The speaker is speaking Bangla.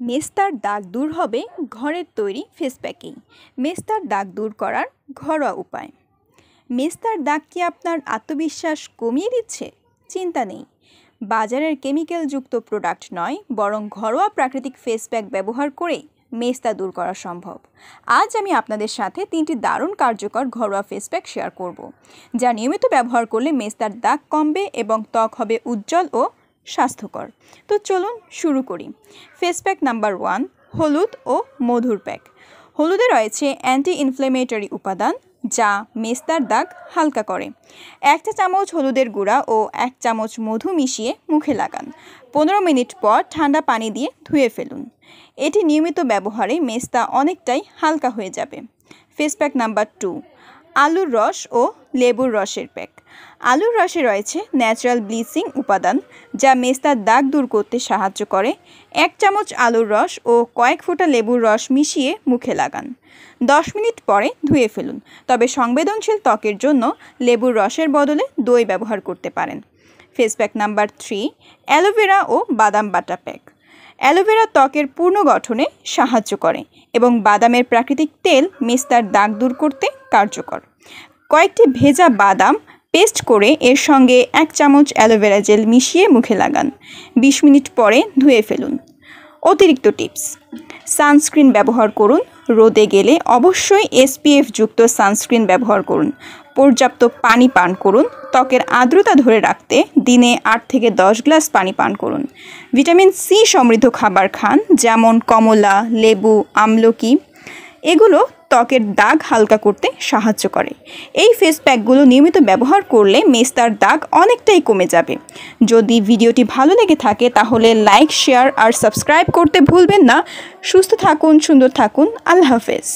মেস্তার দাগ দূর হবে ঘরের তৈরি ফেস প্যাকেই। মেস্তার দাগ দূর করার ঘরোয়া উপায়। মেস্তার দাগ কি আপনার আত্মবিশ্বাস কমিয়ে দিচ্ছে? চিন্তা নেই, বাজারের কেমিক্যালযুক্ত প্রোডাক্ট নয়, বরং ঘরোয়া প্রাকৃতিক ফেস প্যাক ব্যবহার করেই মেস্তা দূর করা সম্ভব। আজ আমি আপনাদের সাথে 3টি দারুণ কার্যকর ঘরোয়া ফেস প্যাক শেয়ার করব, যা নিয়মিত ব্যবহার করলে মেস্তার দাগ কমবে এবং ত্বক হবে উজ্জ্বল ও স্বাস্থ্যকর। তো চলুন শুরু করি। ফেস প্যাক নাম্বার 1, হলুদ ও মধুর প্যাক। হলুদে রয়েছে অ্যান্টি ইনফ্লেমেটরি উপাদান, যা মেস্তার দাগ হালকা করে। 1 চা চামচ হলুদের গুঁড়া ও 1 চামচ মধু মিশিয়ে মুখে লাগান। 15 মিনিট পর ঠান্ডা পানি দিয়ে ধুয়ে ফেলুন। এটি নিয়মিত ব্যবহারে মেস্তা অনেকটাই হালকা হয়ে যাবে। ফেস প্যাক নাম্বার 2, আলুর রস ও লেবুর রসের প্যাক। আলুর রসে রয়েছে ন্যাচারাল ব্লিচিং উপাদান, যা মেস্তার দাগ দূর করতে সাহায্য করে। 1 চামচ আলুর রস ও কয়েক ফোঁটা লেবুর রস মিশিয়ে মুখে লাগান। 10 মিনিট পরে ধুয়ে ফেলুন। তবে সংবেদনশীল ত্বকের জন্য লেবুর রসের বদলে দই ব্যবহার করতে পারেন। ফেস প্যাক নাম্বার 3, অ্যালোভেরা ও বাদাম বাটা প্যাক। অ্যালোভেরা ত্বকের পুনর্গঠনে সাহায্য করে এবং বাদামের প্রাকৃতিক তেল মেস্তার দাগ দূর করতে কার্যকর। কয়েকটি ভেজা বাদাম পেস্ট করে এর সঙ্গে 1 চামচ অ্যালোভেরা জেল মিশিয়ে মুখে লাগান। 20 মিনিট পরে ধুয়ে ফেলুন। অতিরিক্ত টিপস: সানস্ক্রিন ব্যবহার করুন। রোদে গেলে অবশ্যই SPF যুক্ত সানস্ক্রিন ব্যবহার করুন। পর্যাপ্ত পানি পান করুন। ত্বকের আর্দ্রতা ধরে রাখতে দিনে 8 থেকে 10 গ্লাস পানি পান করুন। ভিটামিন সি সমৃদ্ধ খাবার খান, যেমন কমলা, লেবু, আমলকি। এগুলো ত্বকের দাগ হালকা করতে সাহায্য করে। এই ফেস প্যাকগুলো নিয়মিত ব্যবহার করলে মেস্তার দাগ অনেকটাই কমে যাবে। যদি ভিডিওটি ভালো লেগে থাকে তাহলে লাইক, শেয়ার আর সাবস্ক্রাইব করতে ভুলবেন না। সুস্থ থাকুন, সুন্দর থাকুন। আল্লাহ হাফেজ।